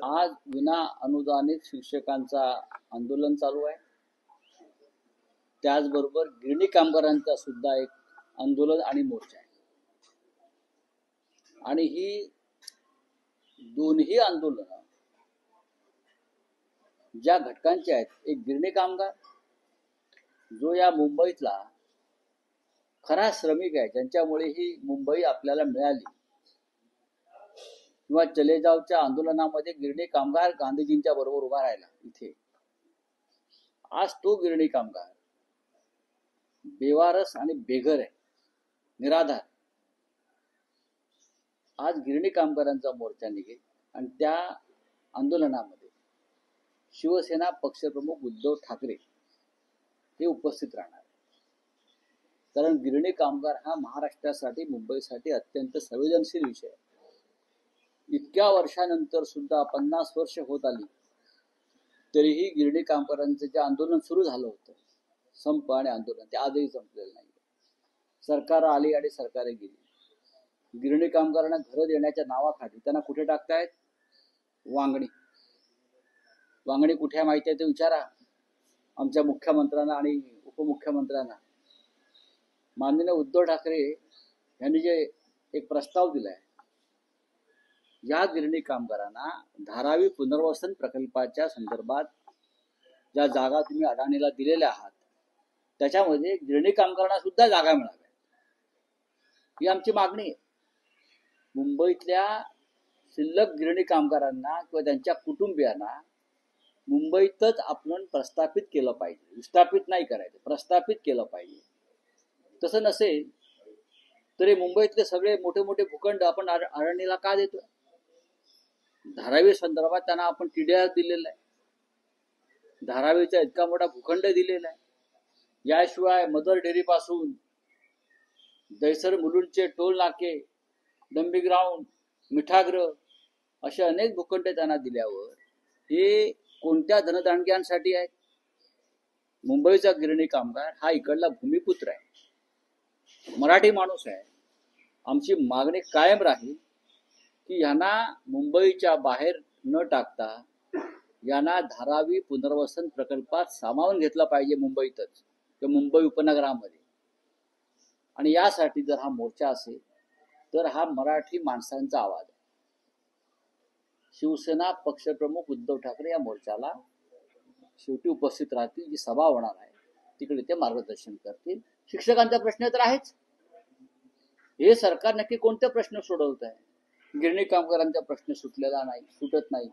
आज विना अनुदानित शिक्षकांचा आंदोलन चालू आहे. त्याचबरोबर गिरणी कामगारांचा सुद्धा एक आंदोलन आणि मोर्चा आहे. आणि ही दोन्ही आंदोलन ज्या घटकांचे आहेत, एक गिरणी कामगार जो या मुंबईतला खरा श्रमिक आहे, ज्यांच्यामुळे ही मुंबई आपल्याला मिळाली, किंवा चले जावच्या आंदोलनामध्ये गिरणी कामगार गांधीजींच्या बरोबर उभा राहिला इथे. आज तो गिरणी कामगार बेवारस आणि बेघर आहे, निराधार. आज गिरणी कामगारांचा मोर्चा निघेल आणि त्या आंदोलनामध्ये शिवसेना पक्षप्रमुख उद्धव ठाकरे हे उपस्थित राहणार. कारण गिरणी कामगार हा महाराष्ट्रासाठी, मुंबईसाठी अत्यंत संवेदनशील विषय आहे. इतक्या वर्षानंतर सुद्धा 50 वर्ष होत आली तरीही गिरणी कामगारांचं जे आंदोलन सुरू झालं होतं, संप आणि आंदोलन, ते आजही संपलेलं नाही. सरकार आली आणि सरकारे गेली. गिरणी कामगारांना घरं देण्याच्या नावाखाली त्यांना कुठे टाकतायत? वांगणी. वांगणी कुठे माहिती आहे ते विचारा आमच्या मुख्यमंत्र्यांना आणि उपमुख्यमंत्र्यांना. माननीय उद्धव ठाकरे यांनी जे एक प्रस्ताव दिलाय, या गिरणी कामगारांना धारावी पुनर्वसन प्रकल्पाच्या संदर्भात ज्या जागा तुम्ही अडाणीला दिलेल्या आहात, त्याच्यामध्ये गिरणी कामगारांना सुद्धा जागा मिळाव्या, ही आमची मागणी आहे. मुंबईतल्या शिल्लक गिरणी कामगारांना किंवा त्यांच्या कुटुंबियांना मुंबईतच आपण प्रस्थापित केलं पाहिजे. विस्थापित नाही करायचं, प्रस्थापित केलं पाहिजे. तसं नसेल तरी मुंबईतले सगळे मोठे मोठे भूखंड आपण अडाणीला का देतो? धारावी संदर्भात त्यांना आपण TDR दिलेला आहे, धारावीचा इतका मोठा भूखंड दिलेला आहे. याशिवाय मदर डेअरी पासून दैसर मुलुंडचे टोल नाके, डंबी ग्राउंड, मिठागृह असे अनेक भूखंड त्यांना दिल्यावर हे कोणत्या धनदांडग्यांसाठी आहेत? मुंबईचा गिरणी कामगार हा इकडला भूमिपुत्र आहे, मराठी माणूस आहे. आमची मागणी कायम राहील की यांना मुंबईच्या बाहेर न टाकता यांना धारावी पुनर्वसन प्रकल्पात सामावून घेतलं पाहिजे, मुंबईतच किंवा मुंबई उपनगरामध्ये. आणि यासाठी जर हा मोर्चा असेल तर हा मराठी माणसांचा आवाज आहे. शिवसेना पक्षप्रमुख उद्धव ठाकरे या मोर्चाला शेवटी उपस्थित राहतील. जी सभा होणार आहे तिकडे ते मार्गदर्शन करतील. शिक्षकांचा प्रश्न तर आहेच. हे सरकार नक्की कोणते प्रश्न सोडवत आहे? गिरणी कामगारांचा प्रश्न सुटलेला नाही, सुटत नाही.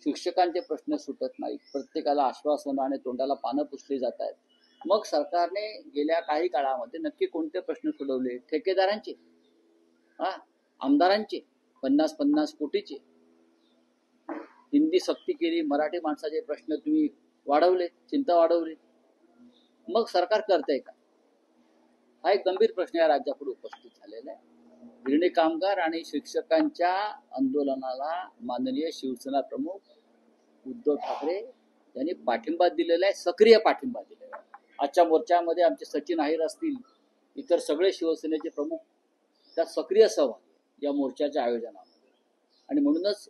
शिक्षकांचे प्रश्न सुटत नाही. प्रत्येकाला आश्वासन आणि तोंडाला पानं पुसली जात आहेत. मग सरकारने गेल्या काही काळामध्ये नक्की कोणते प्रश्न सोडवले? ठेकेदारांचे, आमदारांचे 50-50 कोटीचे. हिंदी सक्ती केली, मराठी माणसाचे प्रश्न तुम्ही वाढवले, चिंता वाढवली. मग सरकार करतंय का? हा एक गंभीर प्रश्न या राज्यापुढे उपस्थित झालेला आहे. गिरणी कामगार आणि शिक्षकांच्या आंदोलनाला माननीय शिवसेना प्रमुख उद्धव ठाकरे यांनी पाठिंबा दिलेला आहे, सक्रिय पाठिंबा दिलेला आहे. आजच्या मोर्चामध्ये आमचे सचिन अहिर असतील, इतर सगळे शिवसेनेचे प्रमुख त्यात सक्रिय सहभागी या मोर्चाच्या आयोजनामध्ये. आणि म्हणूनच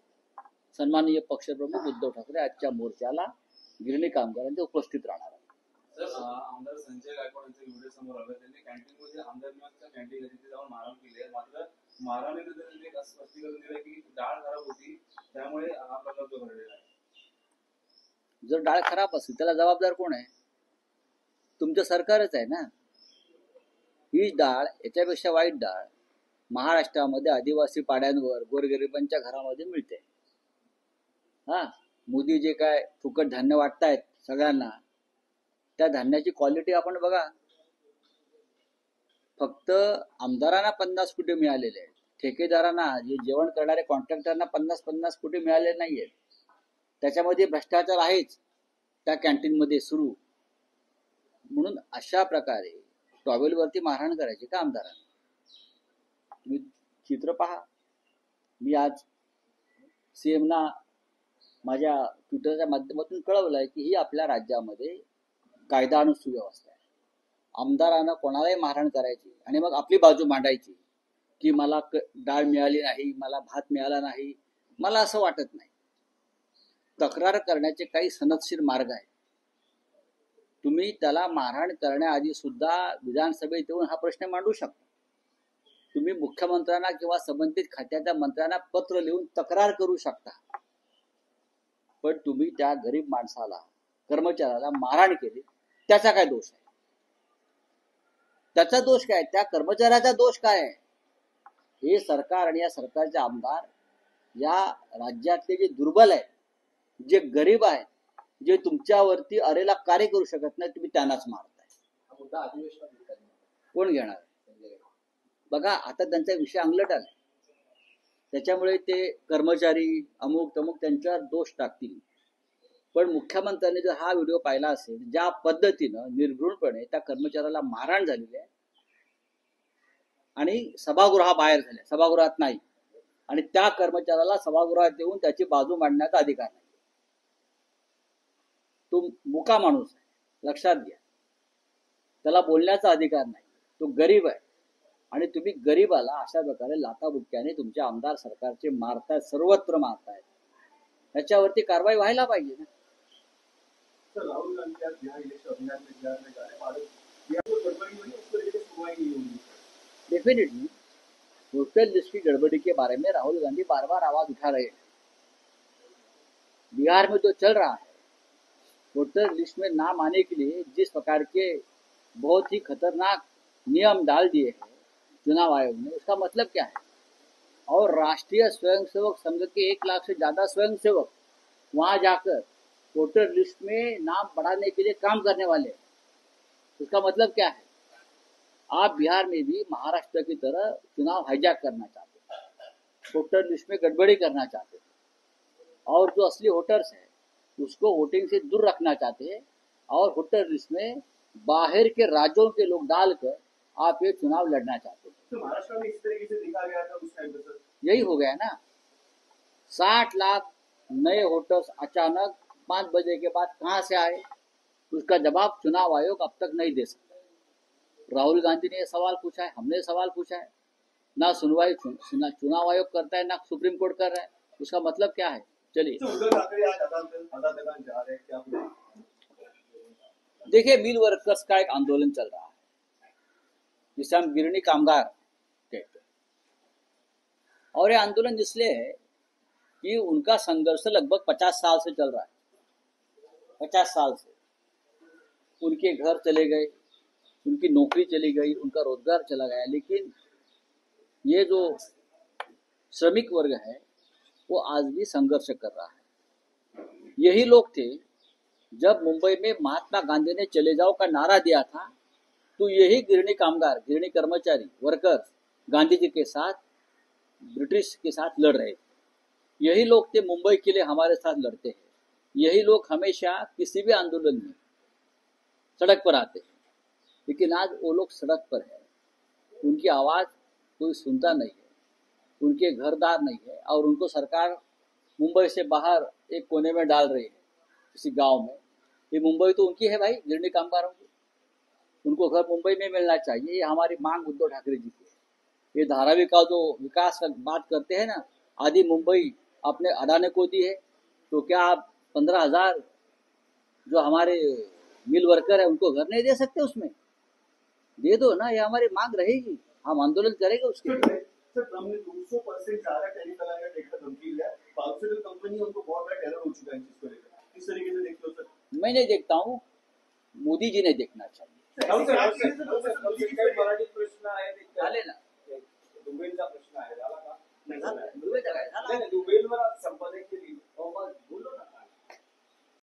सन्माननीय पक्षप्रमुख उद्धव ठाकरे आजच्या मोर्चाला गिरणी कामगारांचे उपस्थित राहणार आहेत. आमदार संजय गायकवाड यांचे व्हिडिओ समोर आले. त्यांनी कॅन्टीनमध्ये आमदार निवासच्या कॅन्टीन तिथे जाऊन मारहाण केली आहे. मात्र मारहाणीनंतर त्यांनी एक स्पष्टीकरण दिलं की डाळ खराब होती, त्यामुळे हा प्रकार जो घडलेला आहे. जर डाळ खराब असेल त्याला जबाबदार कोण आहे? तुमचं सरकारच आहे ना. ही डाळ, याच्यापेक्षा वाईट डाळ महाराष्ट्रामध्ये आदिवासी पाड्यांवर गोरगरिबांच्या घरामध्ये मिळते. मोदी जे काय फुकट धान्य वाटतायत सगळ्यांना, त्या धान्याची क्वालिटी आपण बघा. फक्त आमदारांना 50 कोटी मिळालेले आहेत, ठेकेदारांना, जे जेवण करणारे कॉन्ट्रॅक्टरना 50-50 कोटी मिळालेले नाहीयेत. त्याच्यामध्ये भ्रष्टाचार आहेच त्या कॅन्टीनमध्ये सुरू. म्हणून अशा प्रकारे टॉवेलवरती मारहाण करायची का आमदारांना? तुम्ही चित्र पहा. मी आज CMना माझ्या ट्विटरच्या माध्यमातून कळवलंय की ही आपल्या राज्यामध्ये कायदा आणि सुव्यवस्था आहे. आमदारांना कोणालाही मारहाण करायची आणि मग आपली बाजू मांडायची की मला डाळ मिळाली नाही, मला भात मिळाला नाही, मला असं वाटत नाही. तक्रार करण्याचे काही सनदशीर मार्ग आहेत. तुम्ही त्याला मारहाण करण्याआधी सुद्धा विधानसभेत येऊन हा प्रश्न मांडू शकता. तुम्ही मुख्यमंत्र्यांना किंवा संबंधित खात्याच्या मंत्र्यांना पत्र लिहून तक्रार करू शकता. पण तुम्ही त्या गरीब माणसाला, कर्मचाऱ्याला मारहाण केली, त्याचा काय दोष आहे? त्याचा दोष काय? त्या कर्मचाऱ्याचा दोष काय आहे? हे सरकार आणि या सरकारचे आमदार या राज्यातले जे दुर्बल आहेत, जे गरीब आहेत, जे तुमच्यावरती अरेला कार्य करू शकत नाही, तुम्ही त्यांनाच मारताय. कोण घेणार? बघा, आता त्यांचा विषय अंगलट आला. त्याच्यामुळे ते कर्मचारी अमुक तमुक त्यांच्यावर दोष टाकतील. पण मुख्यमंत्र्यांनी जर हा व्हिडिओ पाहिला असेल, ज्या पद्धतीनं निर्घृणपणे त्या कर्मचाऱ्याला मारहाण झालेली आहे आणि सभागृहाबाहेर झाले, सभागृहात नाही, आणि त्या कर्मचाऱ्याला सभागृहात येऊन त्याची बाजू मांडण्याचा अधिकार नाही. तो मुका माणूस आहे, लक्षात घ्या. त्याला बोलण्याचा अधिकार नाही. तो गरीब आहे आणि तुम्ही गरीबाला अशा प्रकारे लाथाबुक्क्याने तुमचे आमदार सरकारचे मारतायत, सर्वत्र मारतायत. त्याच्यावरती कारवाई व्हायला पाहिजे ना. राहुल गांधी आज बिहार इलेक्शन अभियान में बिहार में जा रहे हैं, बिहार को गड़बड़ी हुई, उस तरीके से सुनवाई नहीं होगी. डेफिनेटली वोटर लिस्ट की गड़बड़ी के बारे में राहुल गांधी बार बार आवाज उठा रहे हैं. बिहार में जो चल रहा है, वोटर लिस्ट में नाम आने के लिए जिस प्रकार के बहुत ही खतरनाक नियम डाल दिए हैं चुनाव आयोग ने, उसका मतलब क्या है? और राष्ट्रीय स्वयंसेवक संघ के 1 लाख से ज्यादा स्वयंसेवक वहां जाकर वोटर लिस्ट में नाम बढ़ाने के लिए काम करने वाले हैं. उसका मतलब क्या है? आप बिहार में भी महाराष्ट्र की तरह चुनाव हाईजैक करना चाहते हैं, वोटर लिस्ट में गड़बड़ी करना चाहते हैं, और जो असली वोटर्स है उसको वोटिंग से दूर रखना चाहते हैं, और वोटर लिस्ट में बाहर के राज्यों के लोग डालकर आप ये चुनाव लड़ना चाहते हैं. तो महाराष्ट्र में इस तरीके से देखा गया था उस टाइम पे सर. यही हो गया ना. 60 लाख नए वोटर्स अचानक 5 बजे के बाद कहां से आए? उसका जवाब चुनाव आयोग अब तक नहीं दे सकता. राहुल गांधी ने यह सवाल पूछा है, हमने सवाल पूछा है, ना सुनवाई चुनाव आयोग करता है, ना सुप्रीम कोर्ट कर रहा है. उसका मतलब क्या है? चलिए, तो उद्धव ठाकरे आज अदालत जा रहे हैं, क्या पूछा? देखिए, मिल वर्कर्स का एक आंदोलन चल रहा है जिसे हम गिरणी कामगार कहते हैं. और ये आंदोलन इसलिए है कि उनका संघर्ष लगभग 50 साल से चल रहा है. 50 साल से उनके घर चले गए, उनकी नौकरी चली गई, उनका रोजगार चला गया, लेकिन ये जो श्रमिक वर्ग है वो आज भी संघर्ष कर रहा है. यही लोग थे जब मुंबई में महात्मा गांधी ने चले जाओ का नारा दिया था, तो यही गिरणी कामगार, गिरणी कर्मचारी, वर्कर्स गांधी जी के साथ, ब्रिटिश के साथ लड़ रहे थे. यही लोग थे मुंबई के लिए हमारे साथ लड़ते हैं. यही लोग हमेशा किसी भी आंदोलन में सड़क पर आते हैं, लेकिन आज वो लोग सड़क पर है. उनकी आवाज कोई सुनता नहीं है, उनके घरदार नहीं है, और उनको सरकार मुंबई से बाहर एक कोने में डाल रही है, किसी गांव में. ये मुंबई तो उनकी है भाई, गिरणी कामगारों की. उनको घर मुंबई में मिलना चाहिए. ये हमारी मांग उद्धव ठाकरे जी की है. ये धारावी का जो विकास का बात करते हैं ना, आधी मुंबई अपने अडाने को दी है, तो क्या आप 15,000 जो हमारे मिल वर्कर है उनको घर नहीं दे सकते? उसमें दे दो ना. ये हमारी मांग रहेगी, हम आंदोलन करेंगे उसके लिए. सर, ट्रम्प ने 200% ज्यादा टैरिफ लगाने का टेक्स धमकी दिया. फार्मास्यूटिकल कंपनी उनको बहुत बड़ा टेरर हो चुका है इसको लेकर. किस तरीके से देखते हो सर? मैं नहीं देखता हूँ, मोदी जी ने देखना चाहिए. मराठी प्रश्न आहे, झाले ना. दुबईचा प्रश्न आहे, झाला का? दुबईचा काय झाला? दुबईवर संपादकीय